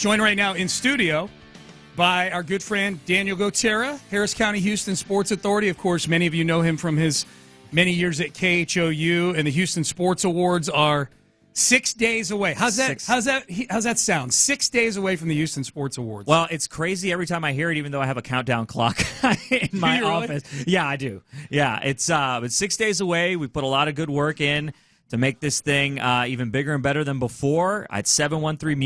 Joined right now in studio by our good friend Daniel Gotera, Harris County Houston Sports Authority. Of course, many of you know him from his many years at KHOU, and the Houston Sports Awards are 6 days away. How's that sound? 6 days away from the Houston Sports Awards. Well, it's crazy every time I hear it, even though I have a countdown clock in my office. Really? Yeah, I do. Yeah, it's 6 days away. We put a lot of good work in to make this thing even bigger and better than before. At 713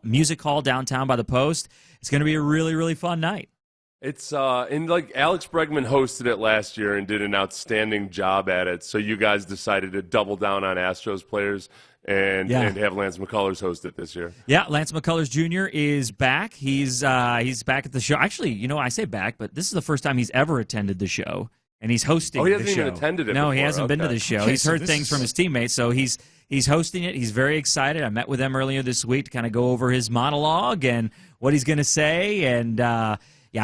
Music Hall downtown by the Post. It's going to be a really, really fun night. It's and like Alex Bregman hosted it last year and did an outstanding job at it. So you guys decided to double down on Astros players and have Lance McCullers host it this year. Yeah, Lance McCullers Jr. is back. He's back at the show. Actually, I say back, but this is the first time he's ever attended the show. And he's hosting the show. Oh, he hasn't even attended it No, before. he hasn't been to the show. He's heard things from his teammates, so he's hosting it. He's very excited. I met with him earlier this week to kind of go over his monologue and what he's going to say. And, I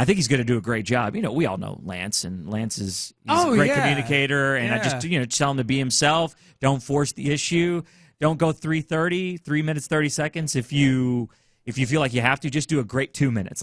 think he's going to do a great job. We all know Lance, and Lance is a great communicator. And I just, tell him to be himself. Don't force the issue. Don't go 3:30, 3 minutes, 30 seconds. If you feel like you have to, just do a great 2 minutes.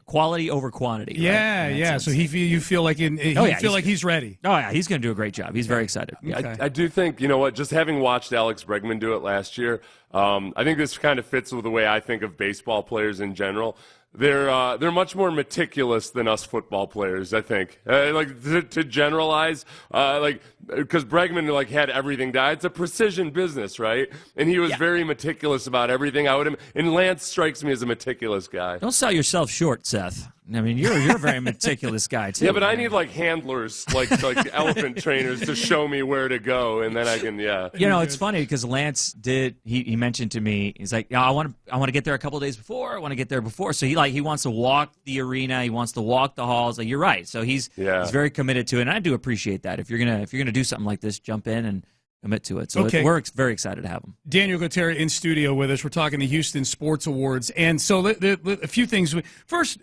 Quality over quantity. Yeah. So you feel like he's ready. Oh yeah, he's going to do a great job. He's very excited. Okay. I do think just having watched Alex Bregman do it last year, I think this kind of fits with the way I think of baseball players in general. They're much more meticulous than us football players, I think. To generalize, because Bregman had everything down. It's a precision business, right? And he was very meticulous about everything. And Lance strikes me as a meticulous guy. Don't sell yourself short, Seth. I mean, you're a very meticulous guy too. Yeah, but I need handlers, like elephant trainers, to show me where to go, and then I can. It's funny because Lance did. He mentioned to me, he's like, I want to get there a couple of days before. I want to get there before. So he wants to walk the arena. He wants to walk the halls. You're right. So he's very committed to it, and I do appreciate that. If you're gonna do something like this, jump in and commit to it. So we're very excited to have him. Daniel Gotera in studio with us. We're talking the Houston Sports Awards. And so a few things. First,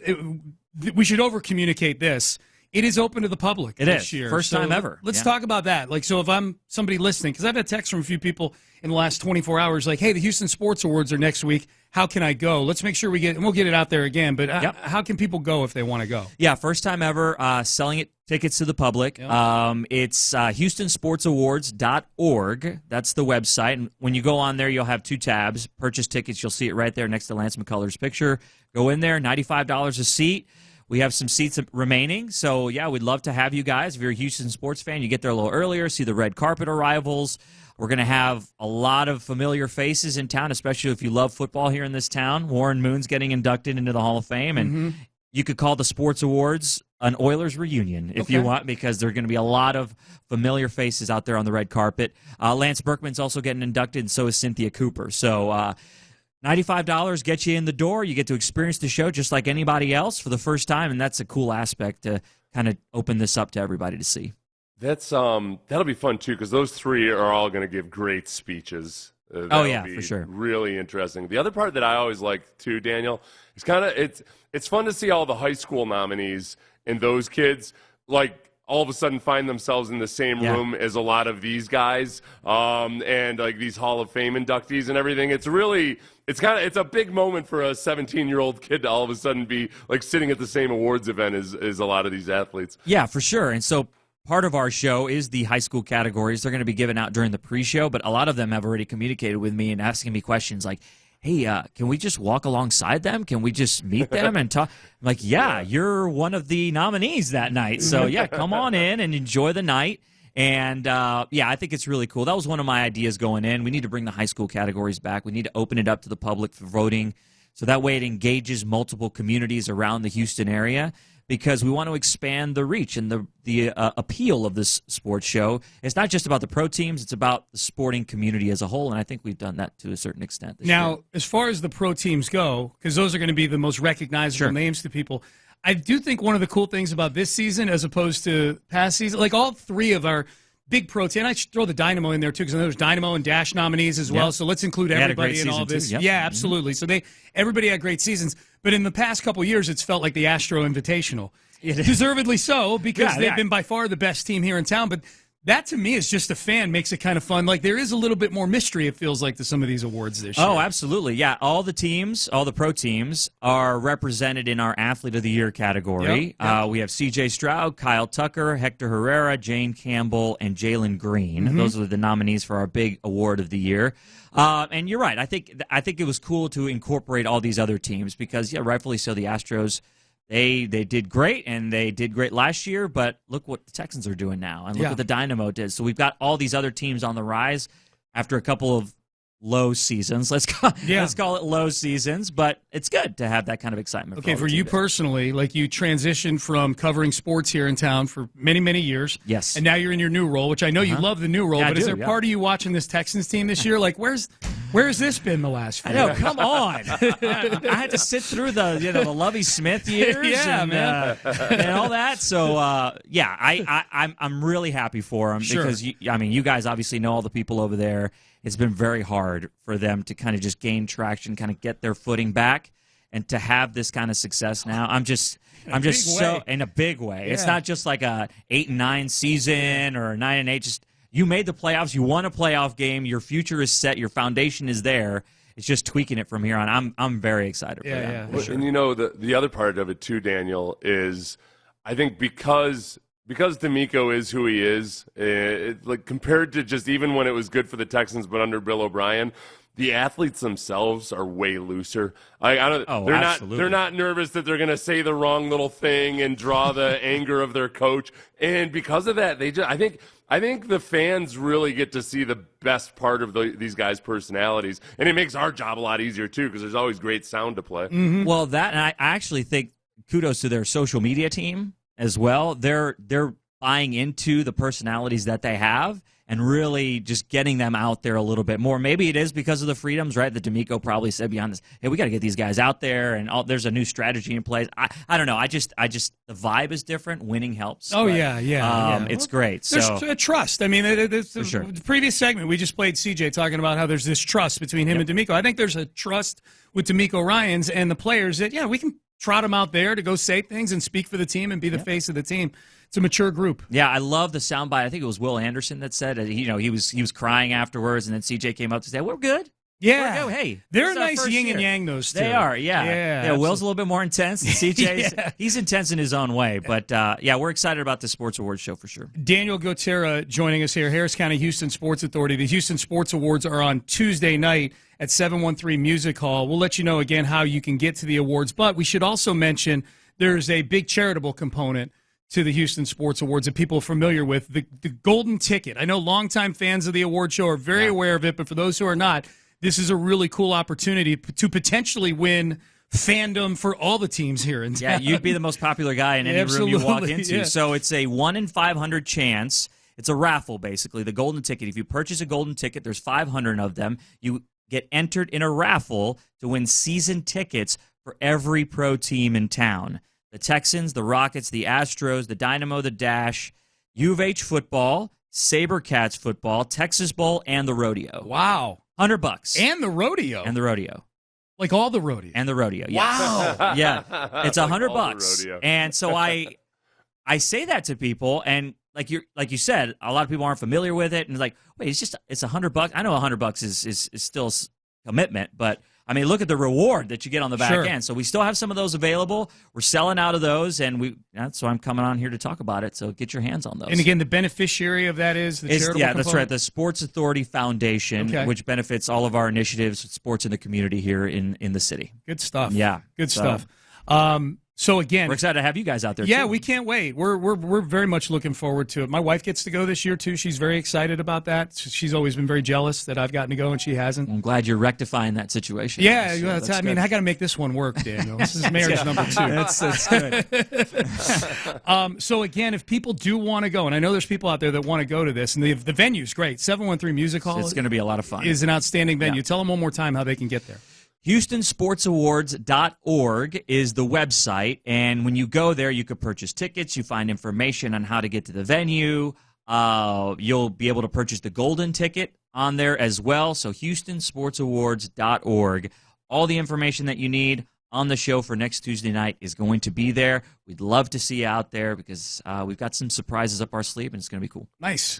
we should over-communicate this. It is open to the public this year. First time ever. Let's talk about that. So if I'm somebody listening, because I've had texts from a few people in the last 24 hours like, hey, the Houston Sports Awards are next week. How can I go? Let's make sure we'll get it out there again. But how can people go if they want to go? Yeah, first time ever selling tickets to the public. Yep. It's HoustonSportsAwards.org. That's the website. And when you go on there, you'll have two tabs. Purchase tickets. You'll see it right there next to Lance McCullers' picture. Go in there, $95 a seat. We have some seats remaining. So, we'd love to have you guys. If you're a Houston sports fan, you get there a little earlier, see the red carpet arrivals. We're going to have a lot of familiar faces in town, especially if you love football here in this town. Warren Moon's getting inducted into the Hall of Fame, and you could call the Sports Awards an Oilers reunion if you want, because there are going to be a lot of familiar faces out there on the red carpet. Lance Berkman's also getting inducted, and so is Cynthia Cooper. So $95 gets you in the door. You get to experience the show just like anybody else for the first time, and that's a cool aspect to kind of open this up to everybody to see. That'll be fun too, because those three are all going to give great speeches. For sure. Really interesting. The other part that I always like too, Daniel, is it's fun to see all the high school nominees and those kids all of a sudden find themselves in the same room as a lot of these guys, and these Hall of Fame inductees and everything. It's a big moment for a 17-year-old kid to all of a sudden be sitting at the same awards event as a lot of these athletes. Yeah, for sure. And so part of our show is the high school categories. They're going to be given out during the pre-show, but a lot of them have already communicated with me and asking me questions like, hey, can we just walk alongside them? Can we just meet them and talk? I'm like, you're one of the nominees that night. So, come on in and enjoy the night. And, I think it's really cool. That was one of my ideas going in. We need to bring the high school categories back. We need to open it up to the public for voting, so that way it engages multiple communities around the Houston area, because we want to expand the reach and the appeal of this sports show. It's not just about the pro teams. It's about the sporting community as a whole, and I think we've done that to a certain extent this year. As far as the pro teams go, because those are going to be the most recognizable names to people, I do think one of the cool things about this season as opposed to past season, all three of our big pro teams, and I should throw the Dynamo in there too, because I know there's Dynamo and Dash nominees as well, so let's include everybody in all this. Yep. Yeah, absolutely. So everybody had great seasons. But in the past couple of years, it's felt like the Astro Invitational. Deservedly so, because they've been by far the best team here in town. But that to me, as just a fan, makes it kind of fun. Like, there is a little bit more mystery, it feels like, to some of these awards this year. Oh, absolutely. Yeah, all the teams, all the pro teams are represented in our Athlete of the Year category. Yep. We have C.J. Stroud, Kyle Tucker, Hector Herrera, Jane Campbell, and Jalen Green. Mm-hmm. Those are the nominees for our big award of the year. And you're right. I think it was cool to incorporate all these other teams because, yeah, rightfully so, the Astros, They did great, and they did great last year, but look what the Texans are doing now, and look what the Dynamo did. So we've got all these other teams on the rise after a couple of low seasons. Let's call it low seasons, but it's good to have that kind of excitement. Okay, for you personally, like you transitioned from covering sports here in town for many, many years. Yes. And now you're in your new role, which I know you love the new role, but is there part of you watching this Texans team this year? Like, where's this been the last few years? I know, years? Come on. I had to sit through the Lovie Smith years and all that. So, I'm really happy for them because, you guys obviously know all the people over there. It's been very hard for them to kind of just gain traction, kind of get their footing back, and to have this kind of success now. I'm just so in a big way. Yeah. It's not just like a 8-9 season or a 9-8. Just you made the playoffs, you won a playoff game, your future is set, your foundation is there. It's just tweaking it from here on. I'm very excited for that. Yeah, for sure. And the other part of it too, Daniel, is I think because D'Amico is who he is, like compared to just even when it was good for the Texans, but under Bill O'Brien, the athletes themselves are way looser. They're not nervous that they're going to say the wrong little thing and draw the anger of their coach, and because of that, I think the fans really get to see the best part of these guys' personalities, and it makes our job a lot easier too because there's always great sound to play. Mm-hmm. Well, and I actually think kudos to their social media team as well. They're buying into the personalities that they have and really just getting them out there a little bit more. Maybe it is because of the freedoms, right? That D'Amico probably said beyond this, hey, we got to get these guys out there, and there's a new strategy in place. I don't know. I just the vibe is different. Winning helps. Oh, yeah. It's great. There's trust. I mean, for sure. The previous segment, we just played CJ talking about how there's this trust between him and D'Amico. I think there's a trust with D'Amico Ryans and the players that, we can trot him out there to go say things and speak for the team and be the face of the team. It's a mature group. Yeah, I love the soundbite. I think it was Will Anderson that said, he was crying afterwards, and then CJ came up to say, "We're good." Yeah, we're good. Hey, they're a nice yin and yang. Those two. They are. Yeah. Will's a little bit more intense than CJ's. He's intense in his own way, but we're excited about the Sports Awards show for sure. Daniel Gotera joining us here, Harris County Houston Sports Authority. The Houston Sports Awards are on Tuesday night at 713 Music Hall. We'll let you know again how you can get to the awards, but we should also mention there's a big charitable component to the Houston Sports Awards that people are familiar with, the Golden Ticket. I know longtime fans of the award show are very aware of it, but for those who are not, this is a really cool opportunity to potentially win fandom for all the teams here in town. Yeah, you'd be the most popular guy in any room you walk into. Yeah. So it's a 1 in 500 chance. It's a raffle, basically, the Golden Ticket. If you purchase a Golden Ticket, there's 500 of them. You get entered in a raffle to win season tickets for every pro team in town. The Texans, the Rockets, the Astros, the Dynamo, the Dash, U of H football, SaberCats football, Texas Bowl, and the rodeo. Wow. $100. And the rodeo. And the rodeo. Like all the rodeos. And the rodeo, yes. Wow. Yeah. It's $100. And so I say that to people, and like you said, a lot of people aren't familiar with it, and it's like, wait, it's $100. I know $100 is still commitment, but I mean, look at the reward that you get on the back end. So we still have some of those available. We're selling out of those, and so I'm coming on here to talk about it. So get your hands on those. And again, the beneficiary of that is the charitable component? That's right. The Sports Authority Foundation, which benefits all of our initiatives, sports in the community here in the city. Good stuff. Yeah, good stuff. So again, we're excited to have you guys out there. Yeah, too. We can't wait. We're very much looking forward to it. My wife gets to go this year too. She's very excited about that. She's always been very jealous that I've gotten to go and she hasn't. I'm glad you're rectifying that situation. Yeah, I mean, I got to make this one work, Daniel. This is marriage number 2. That's good. So again, if people do want to go, and I know there's people out there that want to go to this, and the venue's great. 713 Music Hall. It's going to be a lot of fun. Is an outstanding venue. Tell them one more time how they can get there. HoustonSportsAwards.org is the website, and when you go there, you could purchase tickets. You find information on how to get to the venue. You'll be able to purchase the Golden Ticket on there as well. So HoustonSportsAwards.org. All the information that you need on the show for next Tuesday night is going to be there. We'd love to see you out there because we've got some surprises up our sleeve, and it's going to be cool. Nice.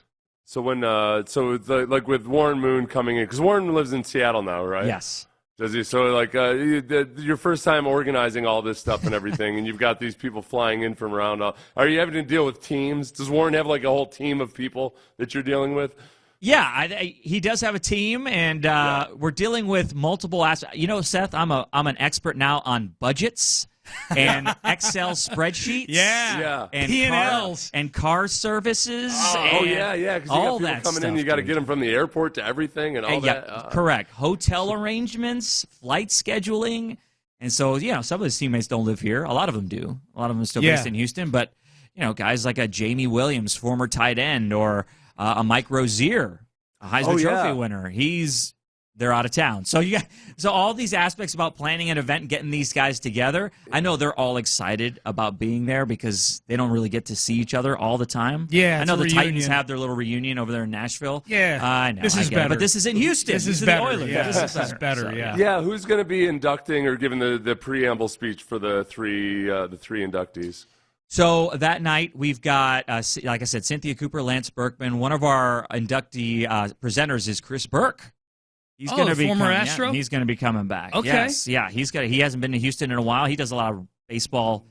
So when so it's like with Warren Moon coming in, because Warren lives in Seattle now, right? Yes. Does he? So like your first time organizing all this stuff and everything, and you've got these people flying in from around. Are you having to deal with teams? Does Warren have like a whole team of people that you're dealing with? Yeah, he does have a team, and we're dealing with multiple aspects. You know, Seth, I'm an expert now on budgets and Excel spreadsheets. Yeah. And P&Ls. and car services. Oh yeah, because you all got that people coming stuff, in. You got to dude. get them from the airport to everything and all that. Correct. Hotel arrangements, flight scheduling, and so some of his teammates don't live here. A lot of them do. A lot of them are still based in Houston, but guys like a Jamie Williams, former tight end, or a Mike Rozier, a Heisman Trophy winner. They're out of town. So so all these aspects about planning an event and getting these guys together, I know they're all excited about being there because they don't really get to see each other all the time. Yeah, I know the reunion. Titans have their little reunion over there in Nashville. Yeah, I know. This is better. better. But this is in Houston. This is the better. Oilers. Yeah, This is better. So, Yeah, who's going to be inducting or giving the preamble speech for the three inductees? So that night, we've got, like I said, Cynthia Cooper, Lance Berkman. One of our inductee presenters is Chris Burke. He's going to be former coming, Astro? Yeah, he's going to be coming back. Okay. Yes, yeah. He hasn't been to Houston in a while. He does a lot of baseball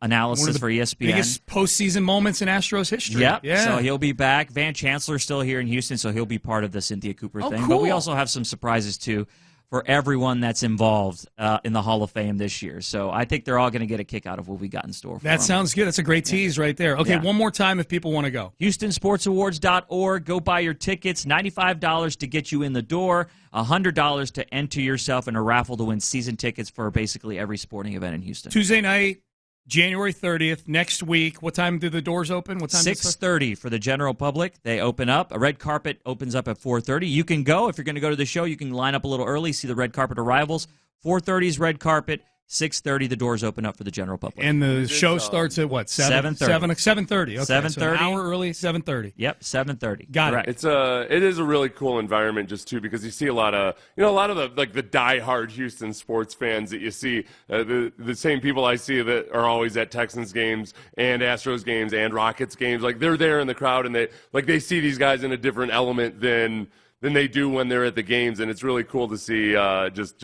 analysis for ESPN. Biggest postseason moments in Astros history. Yep. Yeah. So he'll be back. Van Chancellor's still here in Houston, so he'll be part of the Cynthia Cooper thing. Cool. But we also have some surprises, too, for everyone that's involved in the Hall of Fame this year. So I think they're all going to get a kick out of what we got in store for them. That sounds good. That's a great tease right there. Okay, one more time if people want to go. HoustonSportsAwards.org. Go buy your tickets. $95 to get you in the door. $100 to enter yourself in a raffle to win season tickets for basically every sporting event in Houston. Tuesday night, January 30th, next week. What time do the doors open? What time? 6:30 for the general public. They open up. A red carpet opens up at 4:30. You can go. If you're going to go to the show, you can line up a little early, see the red carpet arrivals. 4:30 is red carpet. 6:30, the doors open up for the general public. And the show starts at what? 7:30. 7:30. Okay, 7:30. So an hour early, 7:30. Yep, 7:30. Got Correct. it. It is a really cool environment just too because you see a lot of the diehard Houston sports fans that you see the same people I see that are always at Texans games and Astros games and Rockets games. Like they're there in the crowd and they see these guys in a different element than they do when they're at the games, and it's really cool to see just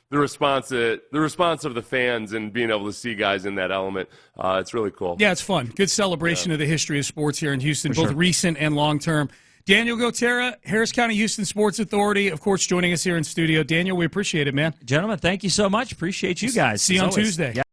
the response of the fans and being able to see guys in that element. It's really cool. Yeah, it's fun. Good celebration of the history of sports here in Houston, both recent and long-term. Daniel Gotera, Harris County Houston Sports Authority, of course, joining us here in studio. Daniel, we appreciate it, man. Gentlemen, thank you so much. Appreciate you guys. See you on Tuesday.